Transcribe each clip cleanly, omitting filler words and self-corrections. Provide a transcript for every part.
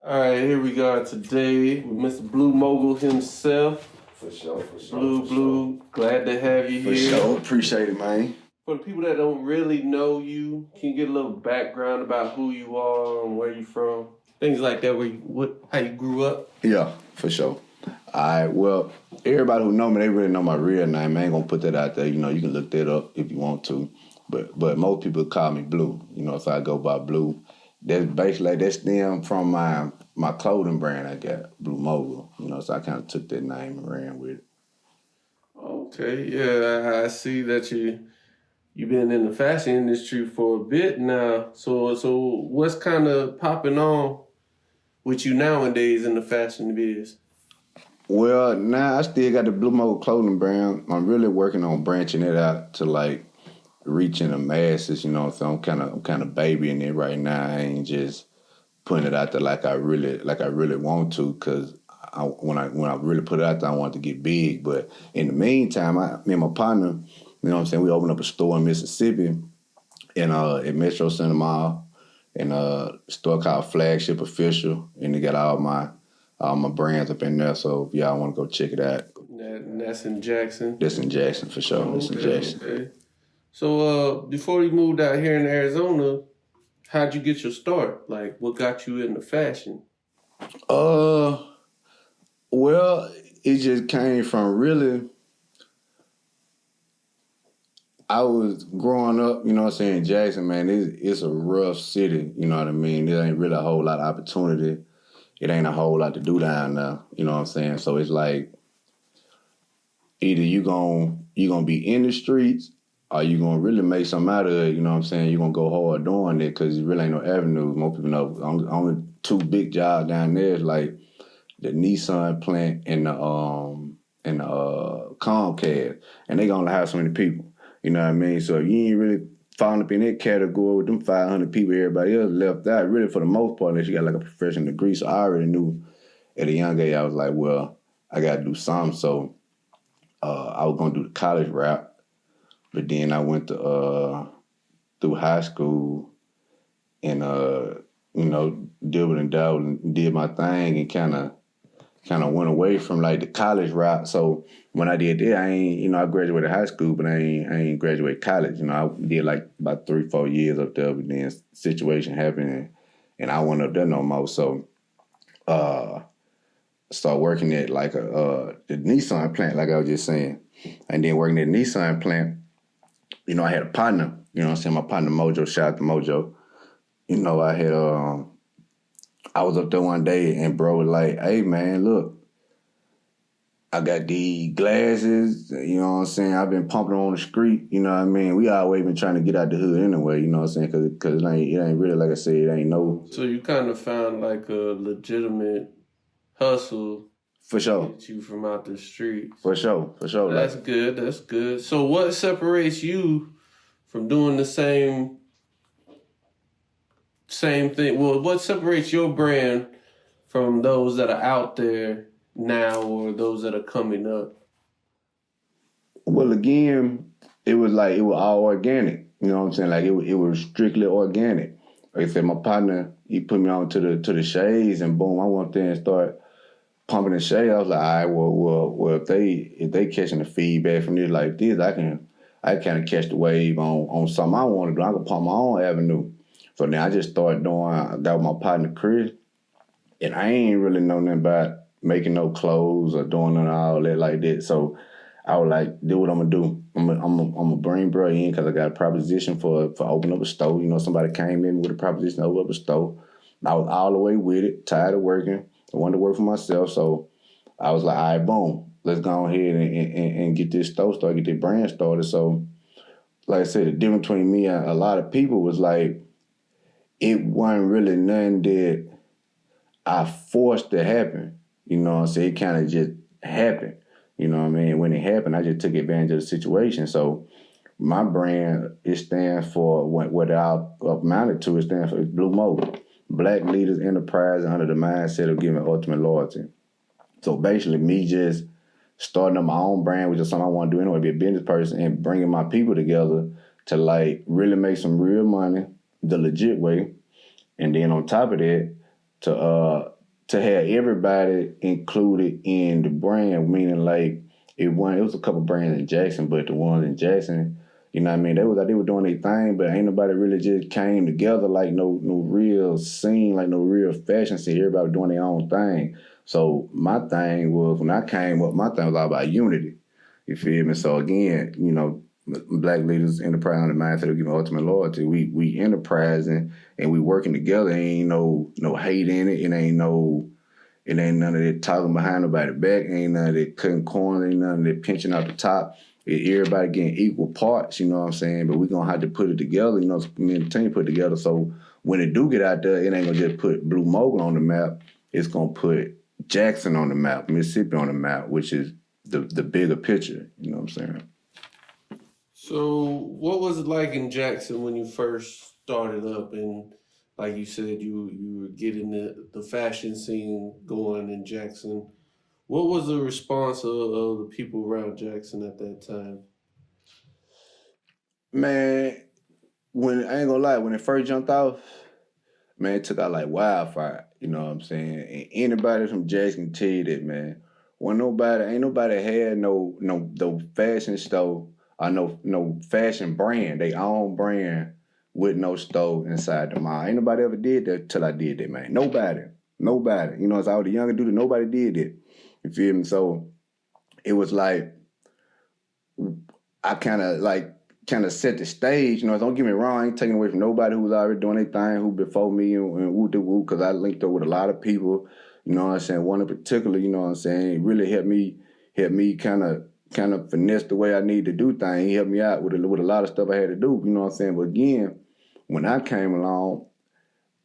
All right, here we go today with Mr. Bleu Mogul himself. For sure. Blue, glad to have you For here. sure, appreciate it, man. For the people that don't really know you, can you get a little background about who you are and where you from? Things like that, how you grew up? Yeah, for sure. Well, everybody who know me, they really know my real name. I ain't gonna put that out there. You know, you can look that up if you want to. But most people call me Blue. You know, so I go by Blue. That's basically that stem from my clothing brand I got, Bleu Mogul. You know, so I kind of took that name and ran with it. Okay, yeah, I see that you've been in the fashion industry for a bit now. So what's kind of popping on with you nowadays in the fashion biz? Well, now I still got the Bleu Mogul clothing brand. I'm really working on branching it out to like reaching the masses. You know, so I'm kind of babying it right now. I ain't just putting it out there like I really want to, because when I really put it out there, I want to get big. But in the meantime, me and my partner, you know what I'm saying, we opened up a store in Mississippi at Metro Center Mall, and a store called Flagship Official, and they got all my brands up in there. So if y'all want to go check it out, That's in Jackson. that's in Jackson for sure. That's in Jackson. Okay. So before you moved out here in Arizona, how'd you get your start? Like, what got you into fashion? Well, it just came from really. I was growing up, you know what I'm saying, Jackson, man, it's a rough city, you know what I mean? There ain't really a whole lot of opportunity. It ain't a whole lot to do down there, you know what I'm saying? So it's like either you gonna be in the streets or you gonna really make something out of it, you know what I'm saying? You gonna go hard doing it because there really ain't no avenues. Most people know only two big jobs down there is like the Nissan plant and the Comcast, and they gonna have so many people. You know what I mean? So if you ain't really falling up in that category with them 500 people, everybody else left out, really for the most part, unless you got like a professional degree. So I already knew at a young age, I was like, well, I got to do something. So I was going to do the college route, but then I went to through high school and, dibbled and dabbled and did my thing and kind of went away from like the college route. So when I did that, I graduated high school, but I ain't graduated college. You know, I did like about 3-4 years up there, but then situation happened and I wasn't up there no more. So started working at like the Nissan plant, like I was just saying. And then working at the Nissan plant, you know, I had a partner, you know what I'm saying, my partner Mojo, shout out to Mojo. You know, I was up there one day and bro was like, hey man, look, I got these glasses, you know what I'm saying? I've been pumping on the street, you know what I mean? We always been trying to get out the hood anyway, you know what I'm saying? Because it ain't really, like I said, it ain't no... So you kind of found like a legitimate hustle For sure. get you from out the streets. For sure. That's good. So what separates you from doing the same thing? Well, what separates your brand from those that are out there now or those that are coming up? Well, again, it was all organic. You know what I'm saying? Like it was strictly organic. Like I said, my partner, he put me on to the shades, and boom, I went there and started pumping the shade. I was like, all right, well, if they catching the feedback from this like this, I kind of catch the wave on something I want to do. I can pump my own avenue. So then I just started I got with my partner Chris, and I ain't really know nothing about making no clothes or doing none of all that like that. So I was like, do what I'm gonna do. I'm gonna bring bro in because I got a proposition for opening up a store. You know, somebody came in with a proposition to open up a store. I was all the way with it, tired of working. I wanted to work for myself, so I was like, all right, boom, let's go ahead and get this store started, get this brand started. So, like I said, the difference between me and a lot of people was like, it wasn't really nothing that I forced to happen. You know what I'm saying? It kind of just happened. You know what I mean? When it happened, I just took advantage of the situation. So my brand, it stands for what I've amounted to. It stands for Bleu Mogul. Black leaders enterprise under the mindset of giving ultimate loyalty. So basically, me just starting up my own brand, which is something I want to do anyway, be a business person, and bringing my people together to like really make some real money the legit way. And then on top of that, to have everybody included in the brand, meaning like it was a couple brands in Jackson, but the ones in Jackson, you know what I mean, they were doing their thing, but ain't nobody really just came together like no real scene, like no real fashion scene. Everybody doing their own thing. So my thing was when I came up, my thing was all about unity. You feel me? So again, you know, Black leaders enterprise on the mindset of giving ultimate loyalty. We enterprising and we working together. Ain't no hate in it. It ain't none of that talking behind nobody's back. Ain't none of that cutting corners. Ain't none of that pinching out the top. Everybody getting equal parts, you know what I'm saying? But we gonna have to put it together, you know, me and the team put it together. So when it do get out there, it ain't gonna just put Bleu Mogul on the map. It's gonna put Jackson on the map, Mississippi on the map, which is the bigger picture, you know what I'm saying? So, what was it like in Jackson when you first started up, and like you said, you were getting the fashion scene going in Jackson? What was the response of the people around Jackson at that time? Man, when I ain't gonna lie, when it first jumped off, man, it took out like wildfire. You know what I'm saying? And anybody from Jackson can tell you that, man. Ain't nobody had no fashion store or no fashion brand, they own brand with no store inside the mall. Ain't nobody ever did that till I did that, man. Nobody. You know, as I was a younger dude, nobody did that. You feel me? So it was like I kind of set the stage. You know, don't get me wrong, I ain't taking away from nobody who was already doing their thing, who before me and woo de woo, because I linked up with a lot of people. You know what I'm saying? One in particular, you know what I'm saying, it really helped me kind of finesse the way I need to do things. He helped me out with a lot of stuff I had to do. You know what I'm saying? But again, when I came along,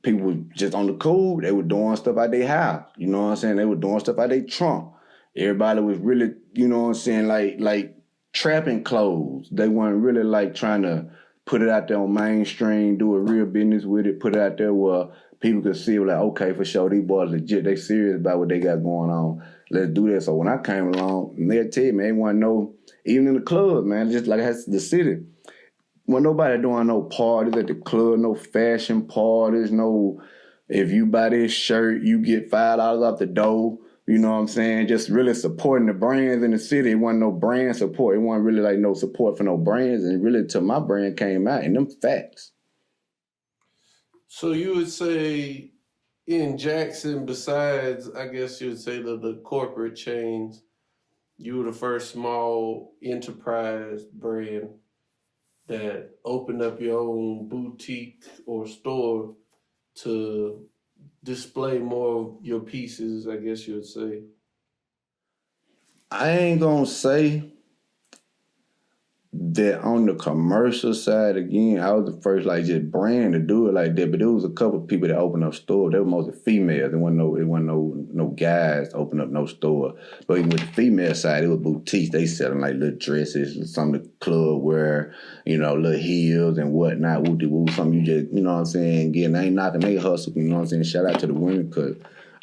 people was just on the cool. They were doing stuff out their house. You know what I'm saying? They were doing stuff out their trunk. Everybody was really, you know what I'm saying, like trapping clothes. They weren't really like trying to put it out there on mainstream, do a real business with it, put it out there where people could see like, okay, for sure, these boys legit, they serious about what they got going on. Let's do that. So when I came along, they'll tell you, man, they want to know, even in the club, man, just like the city. When nobody doing no parties at the club, no fashion parties, no if you buy this shirt, you get $5 off the door. You know what I'm saying? Just really supporting the brands in the city. It wasn't no brand support. It wasn't really like no support for no brands. And really till my brand came out and them facts. So you would say in Jackson, besides, I guess you would say the corporate chains, you were the first small enterprise brand that opened up your own boutique or store to display more of your pieces, I guess you would say. I ain't gonna say that on the commercial side, again, I was the first like just brand to do it like that. But there was a couple of people that opened up stores. They were mostly females. There wasn't no guys to open up no store. But even with the female side, it was boutiques. They selling like little dresses, some of the club wear, you know, little heels and whatnot, woo-de-woo, something you just, you know what I'm saying, getting, I ain't knocking they hustle, you know what I'm saying? Shout out to the women, cause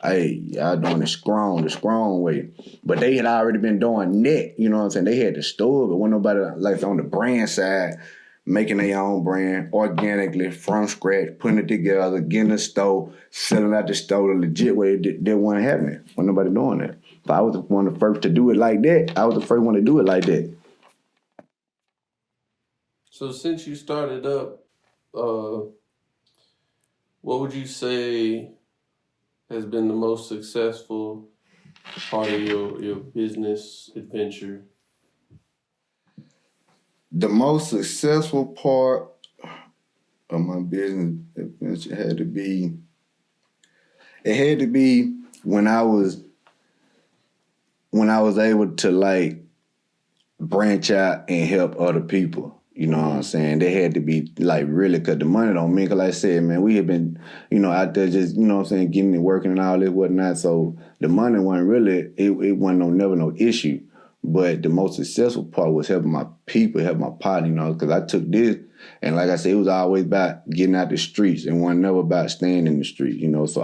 hey, y'all doing the strong way. But they had already been doing that, you know what I'm saying? They had the store, but when nobody, like on the brand side, making their own brand organically from scratch, putting it together, getting a store, selling out the store the legit way, that wasn't happening. When nobody doing that. So I was one of the first to do it like that. I was the first one to do it like that. So since you started up, what would you say has been the most successful part of your business adventure? The most successful part of my business adventure had to be when I was able to like branch out and help other people. You know what I'm saying? They had to be like really, cause the money don't mean, cause like I said, man, we had been, you know, out there just, you know what I'm saying, getting it working and all this whatnot. So the money wasn't really, it wasn't never no issue. But the most successful part was helping my people, helping my partner, you know, because I took this, and like I said, it was always about getting out the streets and wasn't never about staying in the street, you know. So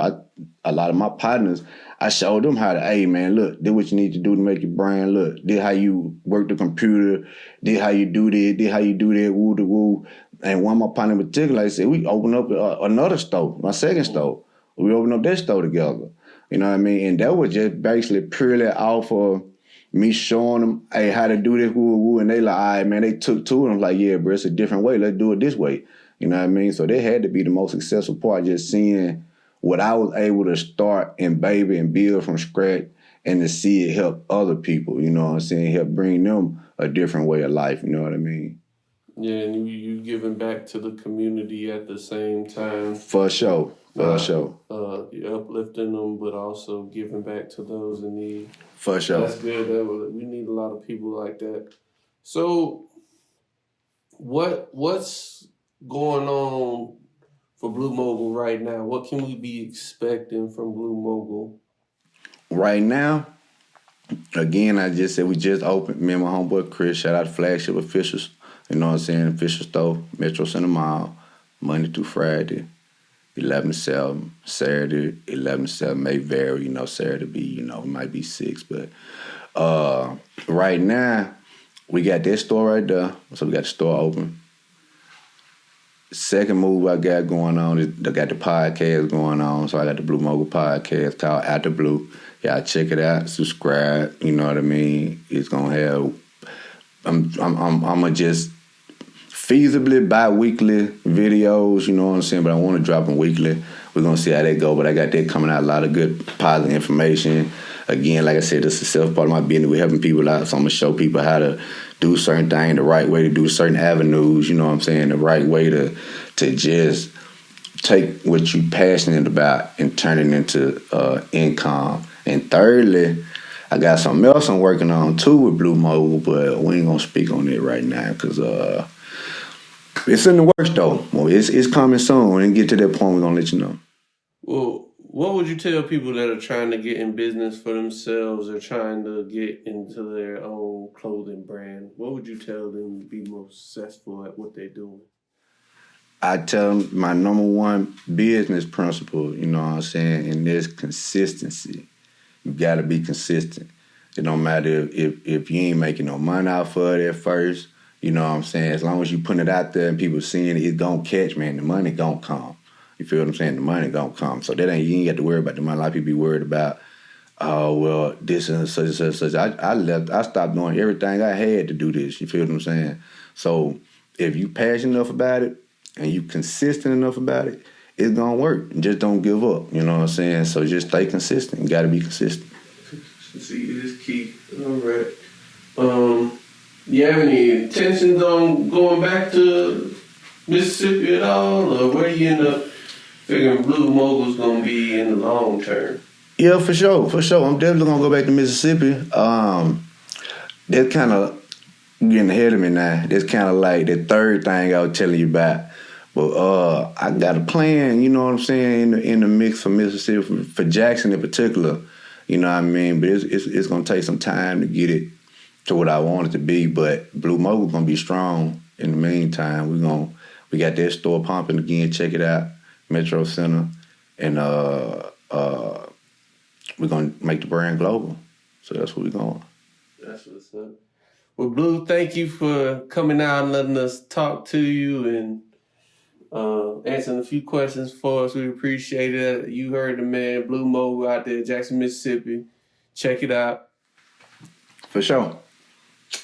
a lot of my partners, I showed them how to, hey man, look, this what you need to do to make your brand look. This how you work the computer, this how you do this how you do that, woo de woo. And one of my partners in particular, like I said, we opened up another store, my second store. We opened up that store together. You know what I mean? And that was just basically purely off of me showing them, hey, how to do this, woo, woo. And they like, all right, man, they took to it. I'm like, yeah, bro, it's a different way. Let's do it this way. You know what I mean? So that had to be the most successful part, just seeing what I was able to start and baby and build from scratch and to see it help other people, you know what I'm saying? Help bring them a different way of life, you know what I mean? Yeah, and you giving back to the community at the same time. For sure. Sure. You're uplifting them, but also giving back to those in need. For sure. That's good. We need a lot of people like that. So, what's going on for Bleu Mogul right now? What can we be expecting from Bleu Mogul? Right now, again, I just said we just opened. Me and my homeboy Chris, shout out to Flagship Officials. You know what I'm saying? Official store, Metro Center Mall, Monday through Friday, 11 to 7. Saturday, 11 to 7. May vary, you know, Saturday be, you know, it might be 6. But right now, we got that store right there. So we got the store open. Second move I got going on is I got the podcast going on. So I got the Bleu Mogul podcast called Out the Blue. Y'all check it out, subscribe. You know what I mean? It's gonna have. I'm gonna just feasibly bi-weekly videos. You know what I'm saying? But I want to drop them weekly. We're gonna see how that go. But I got that coming out. A lot of good positive information. Again, like I said, the successful part of my business. We're helping people out. So I'm gonna show people how to do certain things, the right way to do certain avenues. You know what I'm saying? The right way to just take what you're passionate about and turn it into income. And thirdly, I got something else I'm working on too with Bleu Mogul, but we ain't gonna speak on it right now because it's in the works though. Well, it's coming soon. When it get to that point, we're gonna let you know. Well, what would you tell people that are trying to get in business for themselves or trying to get into their own clothing brand? What would you tell them to be most successful at what they're doing? I tell them my number one business principle, you know what I'm saying, and there's consistency. You gotta be consistent. It don't matter if you ain't making no money out for it at first, you know what I'm saying? As long as you putting it out there and people seeing it, it's gonna catch, man. The money gonna come. You feel what I'm saying? The money gonna come. So that you ain't got to worry about the money. A lot of people be worried about, oh, well, this and such and such and such. I stopped doing everything I had to do this. You feel what I'm saying? So if you passionate enough about it and you consistent enough about it, it's gonna work. Just don't give up. You know what I'm saying? So just stay consistent. You gotta be consistent. Consistency is key. All right. You have any intentions on going back to Mississippi at all, or where do you end up figuring Bleu Mogul's gonna be in the long term? Yeah, for sure. I'm definitely gonna go back to Mississippi. That's kind of getting ahead of me now. That's kind of like the third thing I was telling you about. But I got a plan, you know what I'm saying, in the mix for Mississippi, for Jackson in particular. You know what I mean? But it's gonna take some time to get it to what I want it to be. But Bleu Mogul's gonna be strong in the meantime. We got that store pumping again. Check it out, Metro Center, and we're gonna make the brand global. So that's where we're going. That's what's up. Well, Bleu, thank you for coming out and letting us talk to you and answering a few questions for us. We appreciate it. You heard the man, Bleu Mogul out there, Jackson, Mississippi. Check it out. For sure.